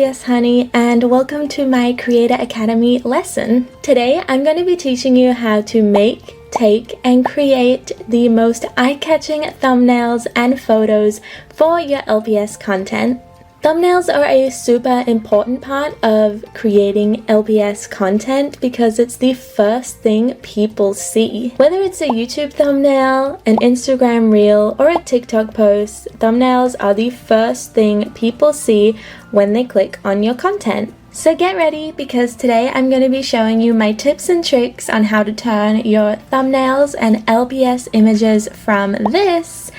LPS Honey and welcome to my Creator Academy lesson. Today I'm going to be teaching you how to make, take, and create the most eye-catching thumbnails and photos for your LPS content. Thumbnails are a super important part of creating LPS content because it's the first thing people see. Whether it's a YouTube thumbnail, an Instagram reel, or a TikTok post, thumbnails are the first thing people see when they click on your content. So get ready because today I'm going to be showing you my tips and tricks on how to turn your thumbnails and LPS images from this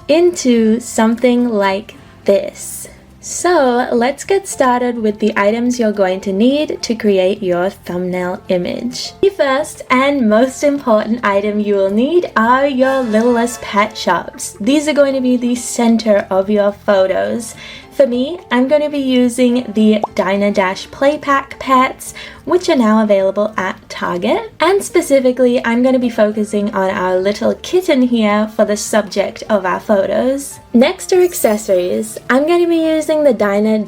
into something like this. So let's get started with the items you're going to need to create your thumbnail image. The first and most important item you will need are your Littlest Pet Shops. These are going to be the center of your photos. For me, I'm going to be using the Diner Play Pack pets, which are now available at Target. And specifically, I'm going to be focusing on our little kitten here for the subject of our photos. Next are accessories. I'm going to be using the Diner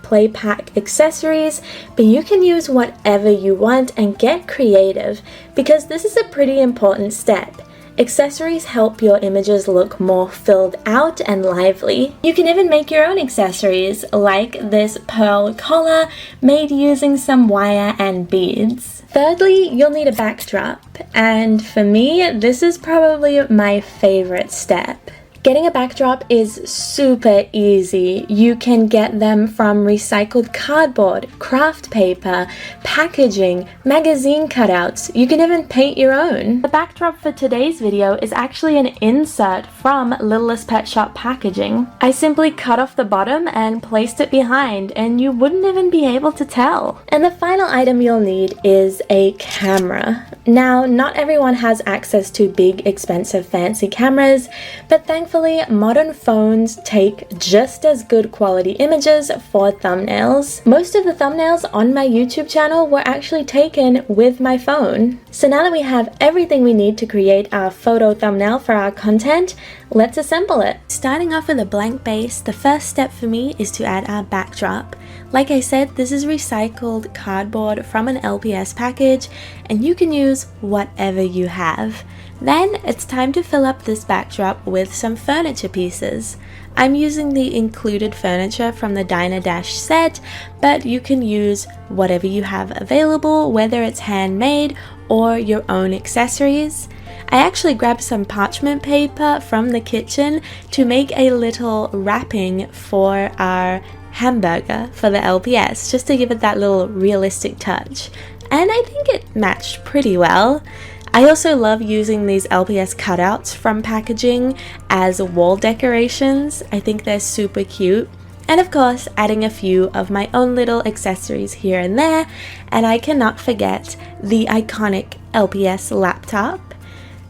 Play Pack accessories, but you can use whatever you want and get creative because this is a pretty important step. Accessories help your images look more filled out and lively. You can even make your own accessories, like this pearl collar made using some wire and beads. Thirdly, you'll need a backdrop, and for me, this is probably my favorite step. Getting a backdrop is super easy. You can get them from recycled cardboard, craft paper, packaging, magazine cutouts. You can even paint your own. The backdrop for today's video is actually an insert from Littlest Pet Shop packaging. I simply cut off the bottom and placed it behind, and you wouldn't even be able to tell. And the final item you'll need is a camera. Now, not everyone has access to big, expensive, fancy cameras, but thankfully, modern phones take just as good quality images for thumbnails. Most of the thumbnails on my YouTube channel were actually taken with my phone. So now that we have everything we need to create our photo thumbnail for our content, let's assemble it. Starting off with a blank base, the first step for me is to add our backdrop. Like I said, this is recycled cardboard from an LPS package, and you can use whatever you have. Then it's time to fill up this backdrop with some furniture pieces. I'm using the included furniture from the Diner set, but you can use whatever you have available, whether it's handmade or your own accessories. I actually grabbed some parchment paper from the kitchen to make a little wrapping for our hamburger for the LPS, just to give it that little realistic touch. And I think it matched pretty well. I also love using these LPS cutouts from packaging as wall decorations. I think they're super cute. And of course, adding a few of my own little accessories here and there. And I cannot forget the iconic LPS laptop.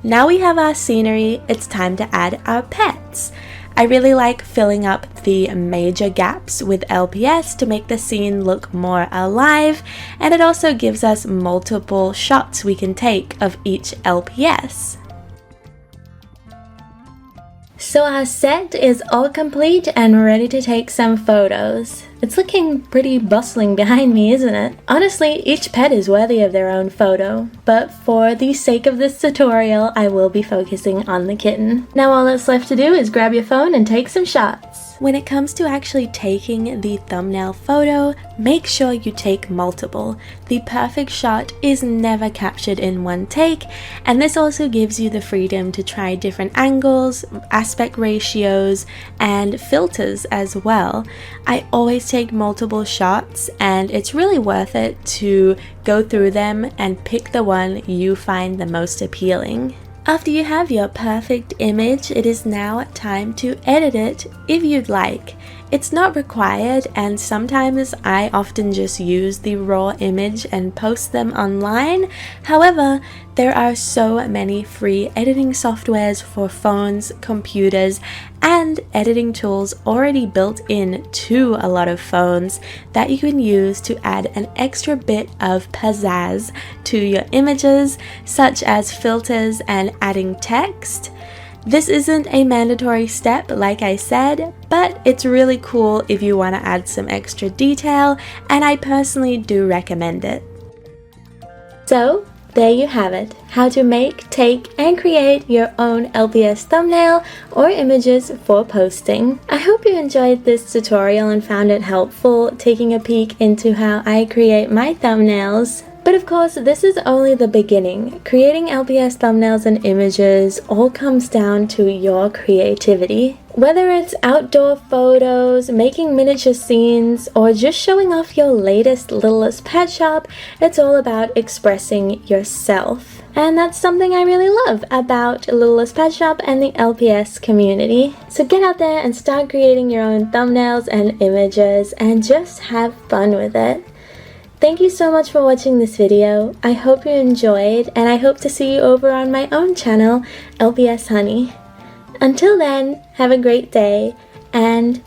Now we have our scenery, it's time to add our pets. I really like filling up the major gaps with LPS to make the scene look more alive, and it also gives us multiple shots we can take of each LPS. So our set is all complete and we're ready to take some photos. It's looking pretty bustling behind me, isn't it? Honestly, each pet is worthy of their own photo, but for the sake of this tutorial, I will be focusing on the kitten. Now all that's left to do is grab your phone and take some shots. When it comes to actually taking the thumbnail photo, make sure you take multiple. The perfect shot is never captured in one take, and this also gives you the freedom to try different angles, aspect ratios, and filters as well. I always take multiple shots, and it's really worth it to go through them and pick the one you find the most appealing. After you have your perfect image, it is now time to edit it if you'd like. It's not required, and sometimes I often just use the raw image and post them online. However, there are so many free editing softwares for phones, computers, and editing tools already built in to a lot of phones that you can use to add an extra bit of pizzazz to your images, such as filters and adding text. This isn't a mandatory step, like I said, but it's really cool if you want to add some extra detail, and I personally do recommend it. So, there you have it, how to make, take, and create your own LPS thumbnail or images for posting. I hope you enjoyed this tutorial and found it helpful, taking a peek into how I create my thumbnails. But of course, this is only the beginning. Creating LPS thumbnails and images all comes down to your creativity. Whether it's outdoor photos, making miniature scenes, or just showing off your latest Littlest Pet Shop, it's all about expressing yourself. And that's something I really love about Littlest Pet Shop and the LPS community. So get out there and start creating your own thumbnails and images and just have fun with it. Thank you so much for watching this video. I hope you enjoyed, and I hope to see you over on my own channel, LPS Honey. Until then, have a great day, and